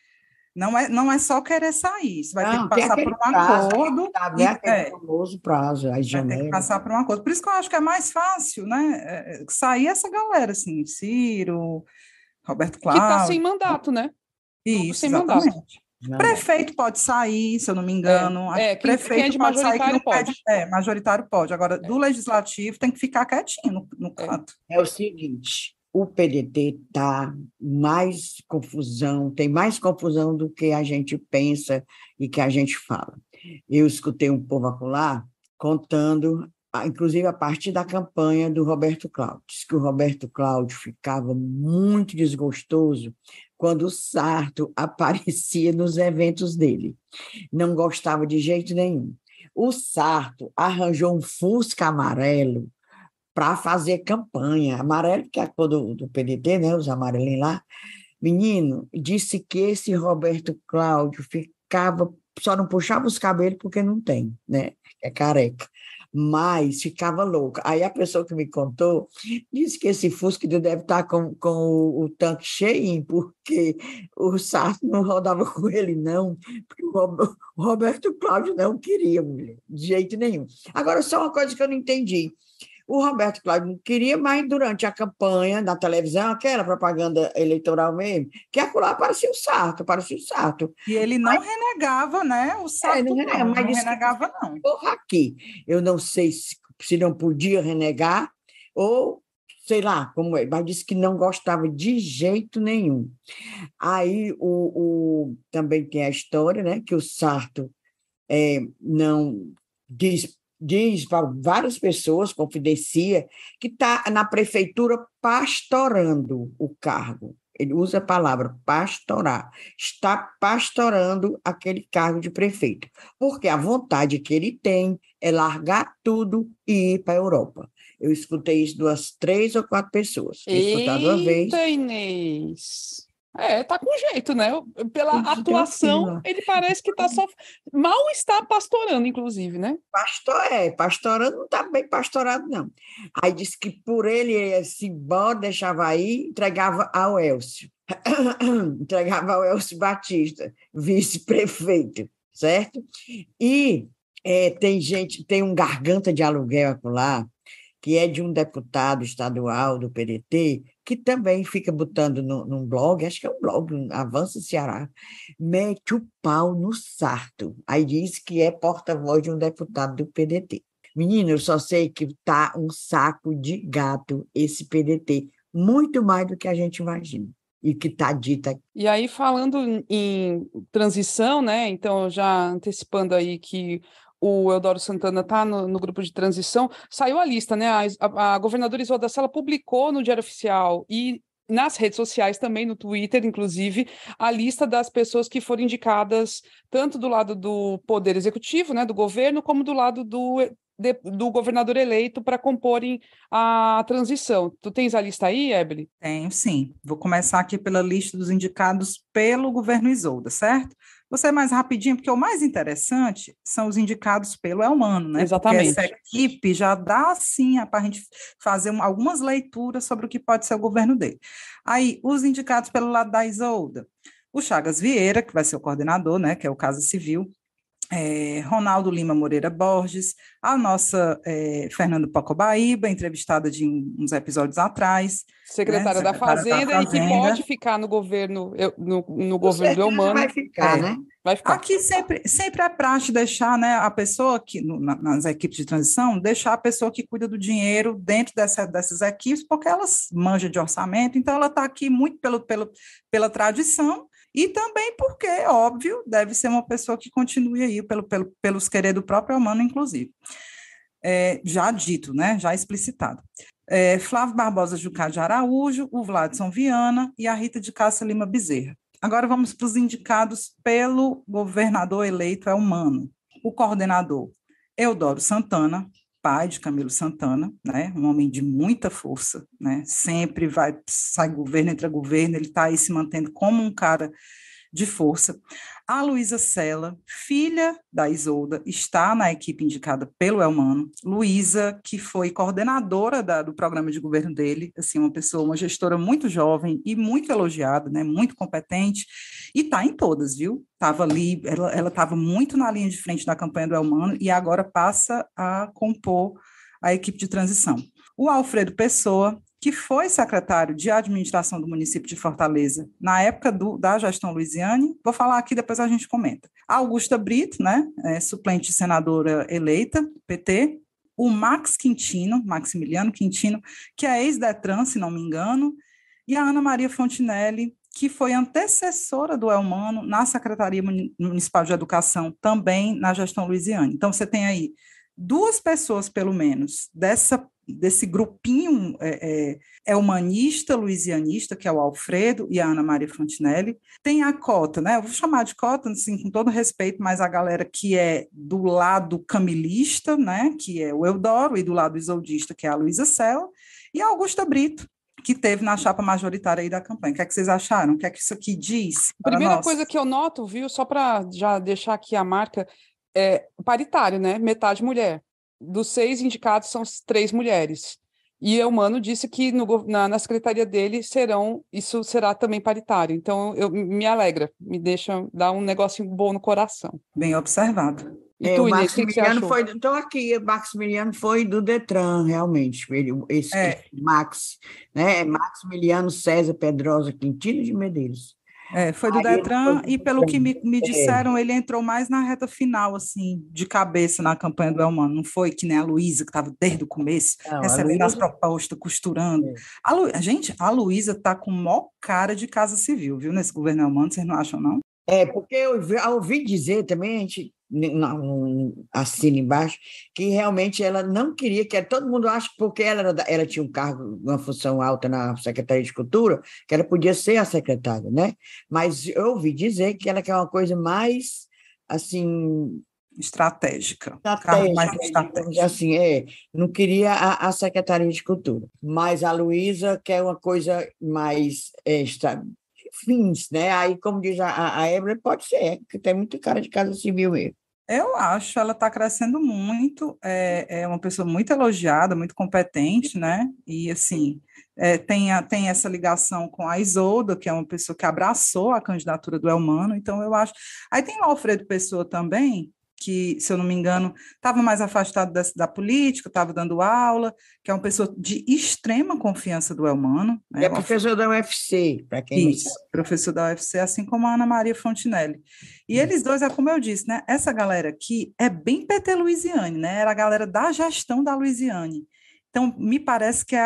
não é só querer sair, você vai ter que passar por um acordo. Aquele famoso prazo, aí vai ter que passar por um acordo. Por isso que eu acho que é mais fácil, né? Sair essa galera, assim, Ciro, Roberto Cláudio. Que está sem mandato, né? Isso, sem exatamente. Mandato. Prefeito pode sair, se eu não me engano. Prefeito quem é de majoritário pode. Majoritário pode. Agora, do legislativo tem que ficar quietinho no canto. É o seguinte, o PDT está mais confusão, tem mais confusão do que a gente pensa e que a gente fala. Eu escutei um povo acolá contando, inclusive a partir da campanha do Roberto Cláudio, diz que o Roberto Cláudio ficava muito desgostoso quando o Sarto aparecia nos eventos dele. Não gostava de jeito nenhum. O Sarto arranjou um Fusca amarelo para fazer campanha. Amarelo, que é a cor do PDT, né? Os amarelinhos lá. Menino, disse que esse Roberto Cláudio ficava, só não puxava os cabelos porque não tem, né? É careca. Mas ficava louca. Aí a pessoa que me contou disse que esse Fusca deve estar com o tanque cheio, porque o Sarto não rodava com ele, não, porque o Roberto Cláudio não queria, mulher, de jeito nenhum. Agora, só uma coisa que eu não entendi. O Roberto Cláudio não queria, mas durante a campanha na televisão, aquela propaganda eleitoral mesmo, que acolá aparecia o Sarto. E ele não renegava, né? O Sarto não renegava, não. Porra, aqui, eu não sei se não podia renegar, ou sei lá como é, mas disse que não gostava de jeito nenhum. Aí também tem a história, né, que o Sarto não diz diz para várias pessoas, confidencia, que está na prefeitura pastorando o cargo. Ele usa a palavra pastorar. Está pastorando aquele cargo de prefeito, porque a vontade que ele tem é largar tudo e ir para a Europa. Eu escutei isso de umas 3 ou 4 pessoas. Escutado uma vez. Eita, Inês! Tá com jeito, né? Pela atuação, ele parece que tá só... Mal está pastorando, inclusive, né? Pastorando não está bem pastorado, não. Aí disse que por ele se embora, deixava aí, entregava ao Elcio. Entregava ao Elcio Batista, vice-prefeito, certo? E tem um garganta de aluguel lá, que é de um deputado estadual do PDT, que também fica botando num blog, acho que é um blog, Avança Ceará, mete o pau no sarto. Aí diz que é porta-voz de um deputado do PDT. Menina, eu só sei que está um saco de gato esse PDT, muito mais do que a gente imagina. E que está dita. E aí, falando em transição, né? Então, já antecipando aí que o Eudoro Santana está no grupo de transição, saiu a lista, né? A governadora Isolda Sela publicou no Diário Oficial e nas redes sociais também, no Twitter, inclusive, a lista das pessoas que foram indicadas tanto do lado do Poder Executivo, né, do governo, como do lado do governador eleito para comporem a transição. Tu tens a lista aí, Ebele? Tenho, sim. Vou começar aqui pela lista dos indicados pelo governo Isolda, certo? Vou ser mais rapidinho, porque o mais interessante são os indicados pelo Elmano, né? Exatamente. Porque essa equipe já dá, assim, para a gente fazer algumas leituras sobre o que pode ser o governo dele. Aí, os indicados pelo lado da Isolda, o Chagas Vieira, que vai ser o coordenador, né? Que é o Casa Civil, Ronaldo Lima Moreira Borges, a nossa Fernanda Pacobaíba, entrevistada de uns episódios atrás. Secretária da Fazenda, e que pode ficar no governo, no governo do Elmano. Vai ficar, né? Vai ficar. Aqui sempre é praxe deixar, né, a pessoa que, nas equipes de transição, deixar a pessoa que cuida do dinheiro dentro dessas equipes, porque elas manjam de orçamento, então ela está aqui muito pela tradição, e também porque, óbvio, deve ser uma pessoa que continue aí pelos querer do próprio Elmano, inclusive. Já dito, né, já explicitado. Flávio Barbosa Jucá de Araújo, o Vladson Viana e a Rita de Cássia Lima Bezerra. Agora vamos para os indicados pelo governador eleito Elmano. O coordenador, Eudoro Santana, pai de Camilo Santana, né, um homem de muita força, né, sempre sai governo, entra governo, ele está aí se mantendo como um cara de força. A Luísa Sela, filha da Isolda, está na equipe indicada pelo Elmano. Luísa, que foi coordenadora do programa de governo dele, assim, uma gestora muito jovem e muito elogiada, né, muito competente, e está em todas, viu? Estava ali, ela estava muito na linha de frente da campanha do Elmano e agora passa a compor a equipe de transição. O Alfredo Pessoa, que foi secretário de administração do município de Fortaleza na época da gestão Luiziane, vou falar aqui, depois a gente comenta. A Augusta Brito, né, suplente senadora eleita, PT, o Maximiliano Quintino, que é ex-Detran, se não me engano, e a Ana Maria Fontinelli, que foi antecessora do Elmano na Secretaria Municipal de Educação, também na gestão Luiziane. Então, você tem aí 2 pessoas, pelo menos, desse grupinho elmanista, luisianista, que é o Alfredo e a Ana Maria Fontinelli. Tem a cota, né? Eu vou chamar de cota, assim, com todo respeito, mas a galera que é do lado camilista, né? Que é o Eudoro, e do lado isoldista, que é a Luísa Sela, e a Augusta Brito, que teve na chapa majoritária aí da campanha. O que é que vocês acharam? O que é que isso aqui diz? Primeira coisa que eu noto, viu, só para já deixar aqui a marca, paritário, né? Metade mulher. Dos 6 indicados, são 3 mulheres. E Elmano disse que na secretaria dele isso será também paritário. Então, me alegra, me deixa dar um negocinho bom no coração. Bem observado. E tu, o Inês, o que você achou? Estou aqui, o Maximiliano foi do Detran, realmente. Esse Max, né? Maximiliano César Pedrosa Quintino de Medeiros. Foi do Detran, e pelo que me disseram, ele entrou mais na reta final, assim, de cabeça na campanha do Elmano. Não foi que nem a Luísa, que estava desde o começo, recebendo as propostas, costurando. Gente, a Luísa está com maior cara de Casa Civil, viu, nesse governo Elmano, vocês não acham, não? Porque eu ouvi dizer também, a gente assina embaixo, que realmente ela não queria, que todo mundo acha que porque ela tinha um cargo, uma função alta na Secretaria de Cultura, que ela podia ser a secretária, né? Mas eu ouvi dizer que ela quer uma coisa mais, assim, estratégica, cargo mais estratégico. Assim, não queria a Secretaria de Cultura, mas a Luísa quer uma coisa mais fins, né? Aí, como diz a Ébora, pode ser, que tem muito cara de Casa Civil mesmo. Eu acho, ela está crescendo muito, é uma pessoa muito elogiada, muito competente, né? E, assim, tem essa ligação com a Isolda, que é uma pessoa que abraçou a candidatura do Elmano, então eu acho... Aí tem o Alfredo Pessoa também, que, se eu não me engano, estava mais afastado da política, estava dando aula, que é uma pessoa de extrema confiança do Elmano. Né? É professor da UFC, para quem Isso, professor da UFC, assim como a Ana Maria Fontinelli. E eles dois, como eu disse, né, essa galera aqui é bem PT Luiziane, né, era a galera da gestão da Luiziane. Então, me parece que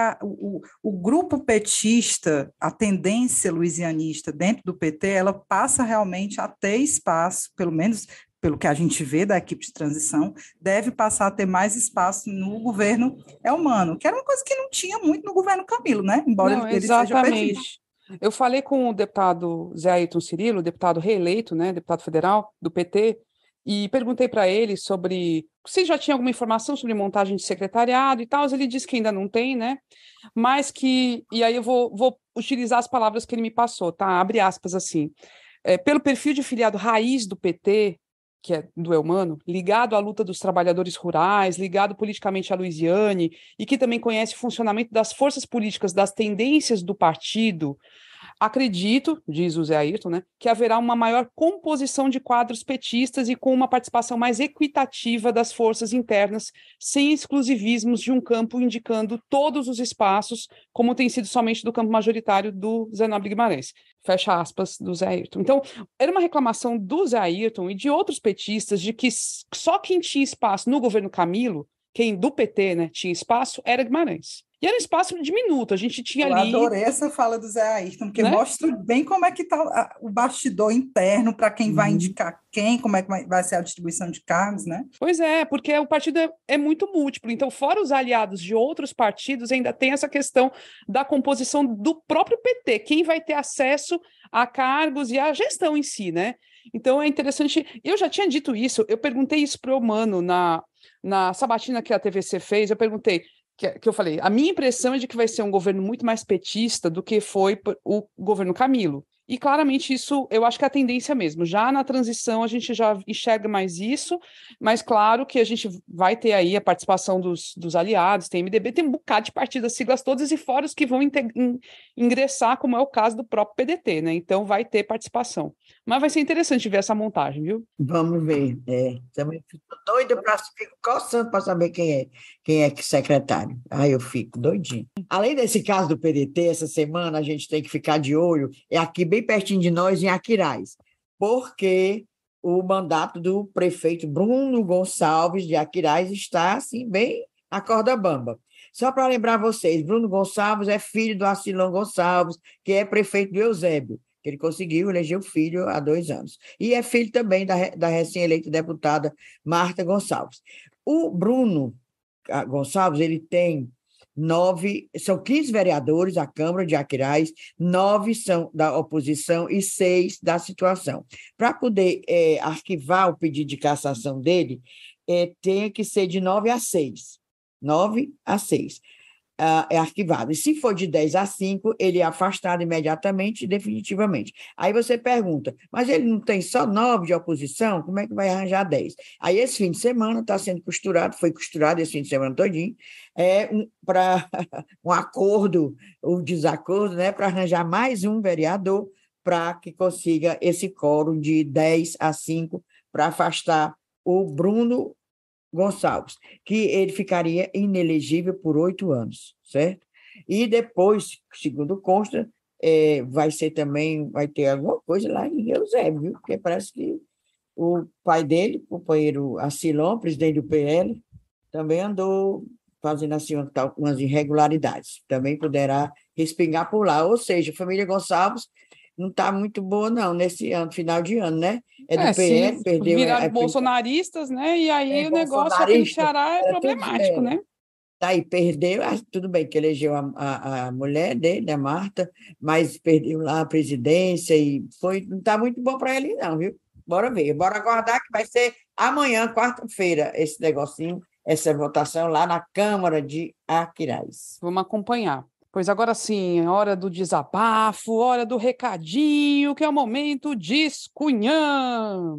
o grupo petista, a tendência luisianista dentro do PT, ela passa realmente a ter espaço, pelo menos pelo que a gente vê da equipe de transição, deve passar a ter mais espaço no governo Elmano, que era uma coisa que não tinha muito no governo Camilo, né? Embora não, ele seja petista. Eu falei com o deputado Zé Ayrton Cirilo, deputado reeleito, né, deputado federal do PT, e perguntei para ele sobre se já tinha alguma informação sobre montagem de secretariado e tal. Ele disse que ainda não tem, né? Mas que... E aí eu vou utilizar as palavras que ele me passou, tá? Abre aspas assim. Pelo perfil de filiado raiz do PT, que é do Elmano, ligado à luta dos trabalhadores rurais, ligado politicamente à Luiziane, e que também conhece o funcionamento das forças políticas, das tendências do partido, acredito, diz o Zé Ayrton, né, que haverá uma maior composição de quadros petistas e com uma participação mais equitativa das forças internas, sem exclusivismos de um campo indicando todos os espaços, como tem sido somente do campo majoritário do Zé Nobre Guimarães. Fecha aspas do Zé Ayrton. Então, era uma reclamação do Zé Ayrton e de outros petistas de que só quem tinha espaço no governo Camilo, quem do PT, né, tinha espaço, era Guimarães. E era um espaço diminuto, a gente tinha ali... Eu adorei essa fala do Zé Ayrton, porque né? mostra bem como é que está o bastidor interno, para quem vai indicar quem, como é que vai ser a distribuição de cargos, né? Pois é, porque o partido é muito múltiplo, então fora os aliados de outros partidos, ainda tem essa questão da composição do próprio PT, quem vai ter acesso a cargos e a gestão em si, né? Então é interessante, eu já tinha dito isso, eu perguntei isso para o Elmano na sabatina que a TVC fez, eu perguntei, que eu falei, a minha impressão é de que vai ser um governo muito mais petista do que foi o governo Camilo. E claramente isso, eu acho que é a tendência mesmo. Já na transição a gente já enxerga mais isso, mas claro que a gente vai ter aí a participação dos aliados, tem MDB, tem um bocado de partidos, siglas todas, e fora os que vão ingressar, como é o caso do próprio PDT, né? Então vai ter participação. Mas vai ser interessante ver essa montagem, viu? Vamos ver. Também fico doida, fico coçando para saber quem é que secretário. Aí eu fico doidinho. Além desse caso do PDT, essa semana a gente tem que ficar de olho, é aqui bem pertinho de nós, em Aquiraz, porque o mandato do prefeito Bruno Gonçalves de Aquiraz está, assim, bem a corda bamba. Só para lembrar vocês, Bruno Gonçalves é filho do Arcilão Gonçalves, que é prefeito do Eusébio, que ele conseguiu eleger o filho há 2 anos. E é filho também da recém-eleita deputada Marta Gonçalves. O Bruno Gonçalves, ele tem são 15 vereadores da Câmara de Aquiraz, 9 são da oposição e 6 da situação. Para poder arquivar o pedido de cassação dele, tem que ser de 9 a 6. 9 a 6. É arquivado. E se for de 10 a 5, ele é afastado imediatamente e definitivamente. Aí você pergunta, mas ele não tem só 9 de oposição? Como é que vai arranjar 10? Aí esse fim de semana está sendo costurado, foi costurado esse fim de semana todinho, para um acordo, ou desacordo, né, para arranjar mais um vereador para que consiga esse quórum de 10 a 5 para afastar o Bruno Gonçalves, que ele ficaria inelegível por 8 anos, certo? E depois, segundo consta, vai ter alguma coisa lá em Eusébio, viu? Porque parece que o pai dele, o companheiro Arcilão, presidente do PL, também andou fazendo assim umas irregularidades, também poderá respingar por lá, ou seja, a família Gonçalves não está muito boa, não, nesse ano, final de ano, né? É do PL, se perdeu. virar bolsonaristas, né? E aí o negócio aqui no Ceará é problemático, né? Aí perdeu, tudo bem que elegeu a mulher dele, a Marta, mas perdeu lá a presidência e não está muito bom para ele, não, viu? Bora ver, bora aguardar que vai ser amanhã, quarta-feira, esse negocinho, essa votação lá na Câmara de Aquiraz. Vamos acompanhar. Pois agora sim, hora do desabafo, hora do recadinho, que é o momento Discunhã.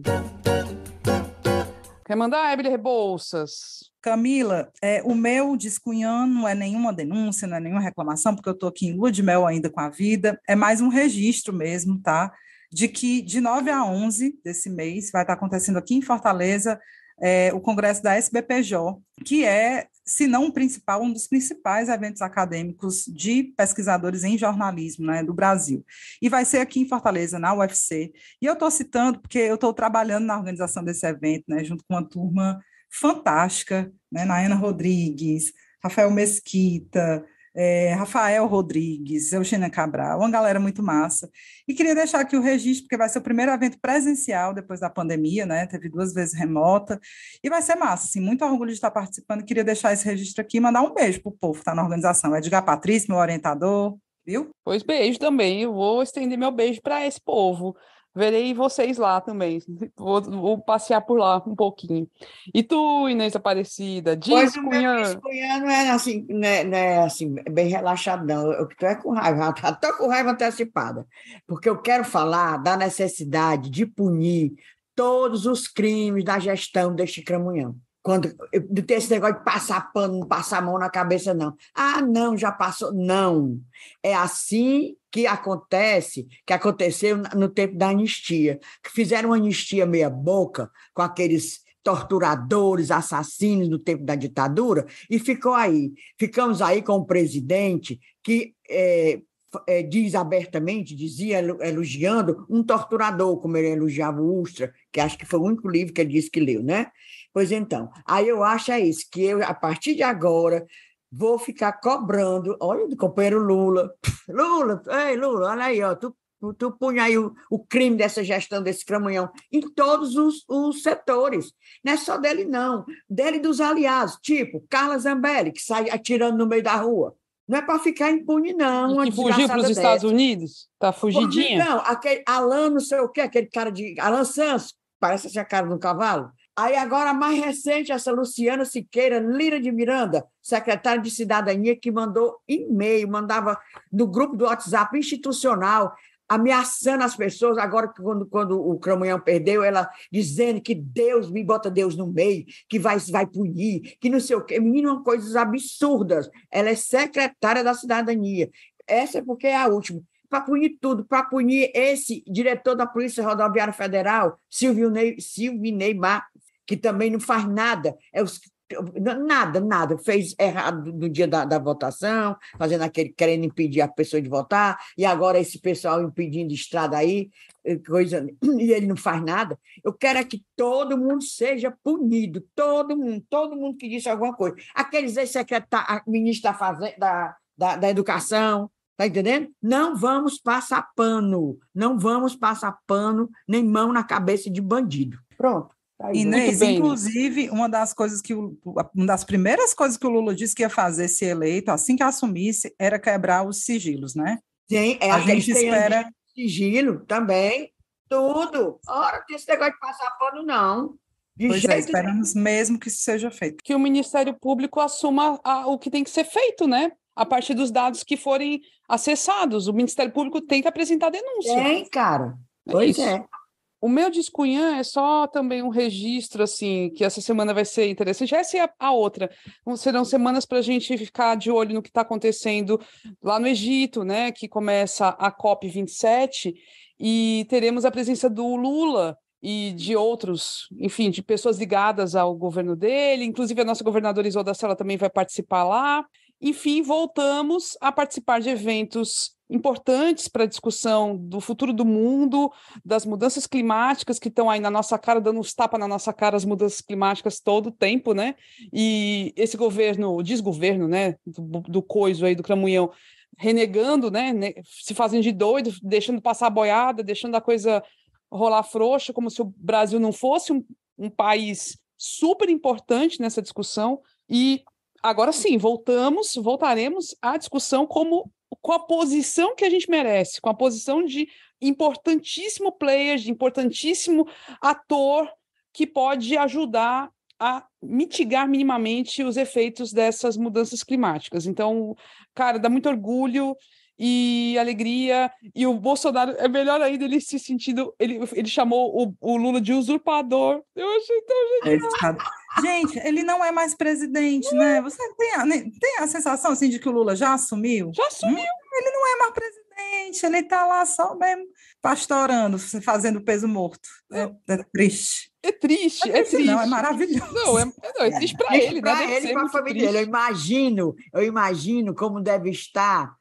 Quer mandar, Evelyn Rebouças? Camila, o meu descunhã não é nenhuma denúncia, não é nenhuma reclamação, porque eu estou aqui em lua de mel ainda com a vida, é mais um registro mesmo, tá? De que de 9 a 11 desse mês vai estar acontecendo aqui em Fortaleza o congresso da SBPJ, que é, se não o principal, um dos principais eventos acadêmicos de pesquisadores em jornalismo, né, do Brasil. E vai ser aqui em Fortaleza, na UFC. E eu estou citando porque eu estou trabalhando na organização desse evento, né, junto com uma turma fantástica, né, Nayana Rodrigues, Rafael Mesquita, Rafael Rodrigues, Eugênia Cabral, uma galera muito massa. E queria deixar aqui o registro, porque vai ser o primeiro evento presencial depois da pandemia, né? Teve 2 vezes remota, e vai ser massa, assim, muito orgulho de estar participando. Queria deixar esse registro aqui e mandar um beijo para o povo que está na organização. Edgar Patrício, meu orientador, viu? Pois beijo também, eu vou estender meu beijo para esse povo. Verei vocês lá também. Vou passear por lá um pouquinho. E tu, Inês Aparecida, Discunhã? Discunhã não é assim, não é assim, bem relaxado, não. Eu estou com raiva, estou com raiva antecipada, porque eu quero falar da necessidade de punir todos os crimes da gestão deste cramunhão. De ter esse negócio de passar pano, não passar a mão na cabeça, não. Ah, não, já passou. Não. É assim que aconteceu no tempo da anistia, que fizeram uma anistia meia boca com aqueles torturadores, assassinos no tempo da ditadura, e ficamos aí com um presidente que diz abertamente, dizia elogiando um torturador, como ele elogiava o Ustra, que acho que foi o único livro que ele disse que leu, né? Pois então, aí eu acho isso, que eu, a partir de agora, vou ficar cobrando, olha, do companheiro Lula, ei, Lula, olha aí, ó, tu punha aí o crime dessa gestão, desse cramunhão, em todos os setores, não é só dele não, dele e dos aliados, tipo Carla Zambelli, que sai atirando no meio da rua, não é para ficar impune, não. E que fugiu para os Estados Unidos? Tá fugidinha? Não, aquele Alan, não sei o quê, aquele cara de Alan Santos, parece essa cara de um cavalo. Aí agora, mais recente, essa Luciana Siqueira Lira de Miranda, secretária de Cidadania, que mandou e-mail, mandava no grupo do WhatsApp institucional, ameaçando as pessoas, agora quando o cramunhão perdeu, ela dizendo que Deus, me bota Deus no meio, que vai punir, que não sei o quê. Menina, coisas absurdas. Ela é secretária da Cidadania. Essa é porque é a última. Para punir tudo, para punir esse diretor da Polícia Rodoviária Federal, Silvinei Mar, que também não faz nada, nada, fez errado no dia da votação, querendo impedir a pessoa de votar, e agora esse pessoal impedindo estrada aí, e ele não faz nada. Eu quero é que todo mundo seja punido, todo mundo que disse alguma coisa. Aqueles ex-secretários, ministro da Educação, está entendendo? Não vamos passar pano, nem mão na cabeça de bandido. Pronto. Inês, inclusive, uma das primeiras coisas que o Lula disse que ia fazer se eleito, assim que assumisse, era quebrar os sigilos, né? Sim, a gente espera sigilo também, tudo. Ora, tem esse negócio de passar pano, não. Esperamos mesmo que isso seja feito. Que o Ministério Público assuma o que tem que ser feito, né? A partir dos dados que forem acessados. O Ministério Público tem que apresentar denúncia. Tem, cara. Pois é. O meu Discunhã é só também um registro, assim, que essa semana vai ser interessante. Essa é a outra. Serão semanas para a gente ficar de olho no que está acontecendo lá no Egito, né? Que começa a COP27 e teremos a presença do Lula e de outros, enfim, de pessoas ligadas ao governo dele. Inclusive a nossa governadora Isolda Sela também vai participar lá. Enfim, voltamos a participar de eventos importantes para a discussão do futuro do mundo, das mudanças climáticas que estão aí na nossa cara, dando uns tapas na nossa cara, as mudanças climáticas todo o tempo, né? E esse governo, o desgoverno, né, do coiso aí, do cramunhão, renegando, né, se fazendo de doido, deixando passar a boiada, deixando a coisa rolar frouxa, como se o Brasil não fosse um país super importante nessa discussão. E agora sim, voltaremos à discussão com a posição que a gente merece, com a posição de importantíssimo player, de importantíssimo ator que pode ajudar a mitigar minimamente os efeitos dessas mudanças climáticas. Então, cara, dá muito orgulho e alegria, e o Bolsonaro, é melhor ainda ele se sentindo, ele chamou o Lula de usurpador. Eu achei tão genial. Gente, ele não é mais presidente, né? Você tem a sensação assim, de que o Lula já assumiu? Já assumiu. Ele não é mais presidente, ele está lá só mesmo pastorando, fazendo peso morto. É triste. É triste. Não, é maravilhoso. Não, é triste para ele, para ele e para a família dele. Eu imagino como deve estar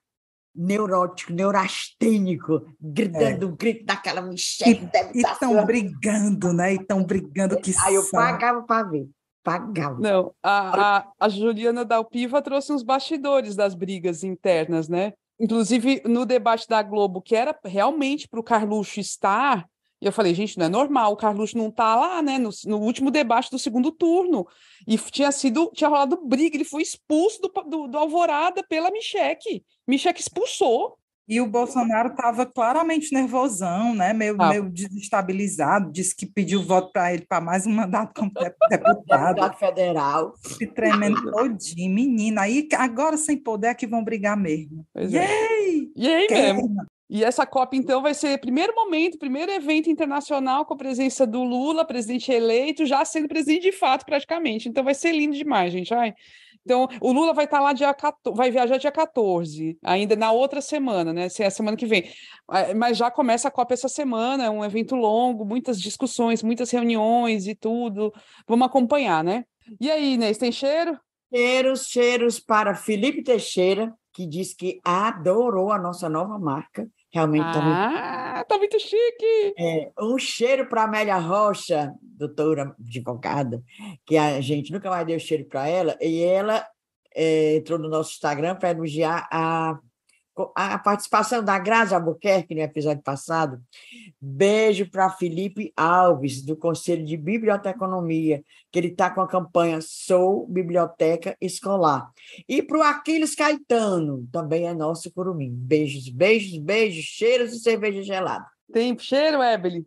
neurótico, neurastênico, gritando um grito daquela Michelle. E estão brigando, né? E estão brigando que aí eu pagava para ver. Pagava. Não, a Juliana Dalpiva trouxe uns bastidores das brigas internas, né? Inclusive, no debate da Globo, que era realmente para o Carluxo estar, eu falei, gente, não é normal, o Carluxo não está lá, né? No último debate do segundo turno. E tinha rolado briga, ele foi expulso do Alvorada pela Michelle. Michelle expulsou. E o Bolsonaro estava claramente nervosão, né? Meio desestabilizado, disse que pediu voto para ele para mais um mandato como deputado federal. Se tremendo todinho, menina. Aí agora sem poder é que vão brigar mesmo. E aí mesmo. E essa COP, então, vai ser primeiro evento internacional com a presença do Lula, presidente eleito, já sendo presidente de fato, praticamente. Então, vai ser lindo demais, gente. Então, o Lula vai estar lá vai viajar dia 14, ainda na outra semana, né? Se é a semana que vem. Mas já começa a COP essa semana, é um evento longo, muitas discussões, muitas reuniões e tudo. Vamos acompanhar, né? E aí, Inês, tem cheiro? Cheiros para Felipe Teixeira, que diz que adorou a nossa nova marca. Realmente tá muito chique! Um cheiro para Amélia Rocha, doutora advogada, que a gente nunca mais deu cheiro para ela, e ela entrou no nosso Instagram para elogiar a participação da Grazi Albuquerque no episódio passado. Beijo para Felipe Alves, do Conselho de Biblioteconomia, que ele está com a campanha Sou Biblioteca Escolar. E para o Aquiles Caetano, também é nosso curumim. Beijos, cheiros e cerveja gelada. Tem cheiro, Ebeli?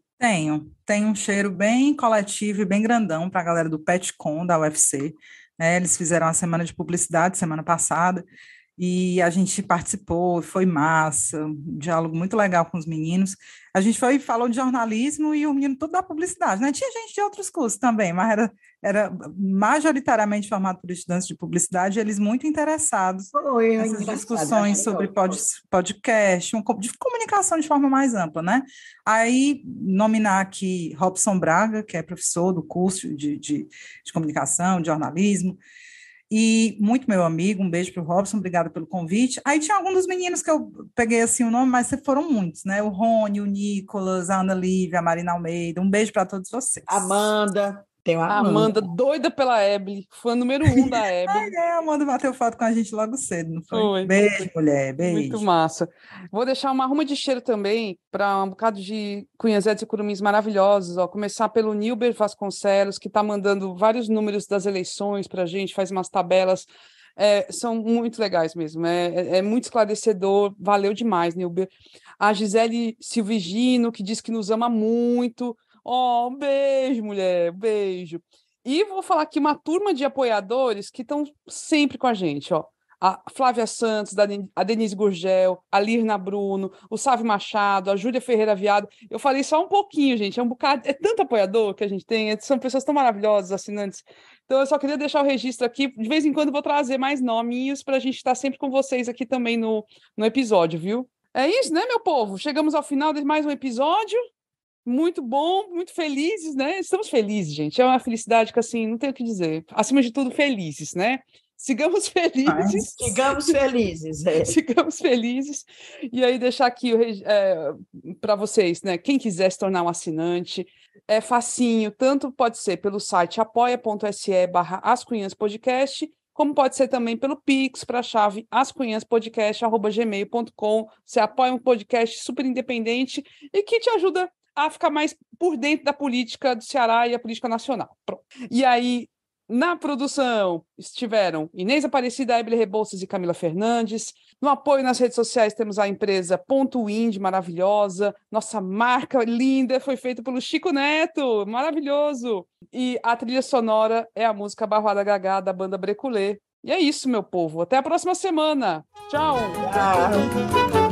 Tem um cheiro bem coletivo e bem grandão para a galera do PetCon, da UFC. Eles fizeram a semana de publicidade semana passada, e a gente participou, foi massa, um diálogo muito legal com os meninos. A gente falou de jornalismo e o menino todo da publicidade, né? Tinha gente de outros cursos também, mas era majoritariamente formado por estudantes de publicidade, eles muito interessados nessas discussões sobre podcast, de comunicação de forma mais ampla, né? Aí, nominar aqui Robson Braga, que é professor do curso de comunicação, de jornalismo, e muito meu amigo, um beijo para o Robson, obrigada pelo convite. Aí tinha alguns dos meninos que eu peguei assim o nome, mas foram muitos, né? O Rony, o Nicolas, a Ana Lívia, a Marina Almeida, um beijo para todos vocês. Amanda, tem uma Amanda, doida pela Ebeli, fã número 1 da Ebeli. A Amanda bateu foto com a gente logo cedo, não foi? Beijo, mulher, beijo. Muito massa. Vou deixar uma arruma de cheiro também para um bocado de cunhazetes e curumins maravilhosos. Começar pelo Nilber Vasconcelos, que está mandando vários números das eleições para a gente, faz umas tabelas. São muito legais mesmo, é muito esclarecedor, valeu demais, Nilber. A Gisele Silvigino, que diz que nos ama muito. Um beijo, mulher, beijo. E vou falar aqui uma turma de apoiadores que estão sempre com a gente, A Flávia Santos, a Denise Gurgel, a Lirna Bruno, o Sávio Machado, a Júlia Ferreira Viado. Eu falei só um pouquinho, gente, é um bocado, é tanto apoiador que a gente tem, são pessoas tão maravilhosas, assinantes. Então eu só queria deixar o registro aqui, de vez em quando vou trazer mais nominhos para a gente estar sempre com vocês aqui também no episódio, viu? É isso, né, meu povo? Chegamos ao final de mais um episódio. Muito bom, muito felizes, né? Estamos felizes, gente. É uma felicidade que, assim, não tenho o que dizer. Acima de tudo, felizes, né? Sigamos felizes. Sigamos felizes. Sigamos felizes. E aí, deixar aqui para vocês, né? Quem quiser se tornar um assinante, é facinho. Tanto pode ser pelo site apoia.se/ascunhanspodcast, como pode ser também pelo Pix para a chave ascunhaspodcast@gmail.com. Você apoia um podcast super independente e que te ajuda a ficar mais por dentro da política do Ceará e a política nacional. Pronto. E aí, na produção, estiveram Inês Aparecida, Evelyn Rebouças e Camila Fernandes. No apoio nas redes sociais, temos a empresa Ponto Indie, maravilhosa. Nossa marca linda foi feita pelo Chico Neto, maravilhoso. E a trilha sonora é a música Barroada Gagá, da banda Breculê. E é isso, meu povo. Até a próxima semana. Tchau! Tchau.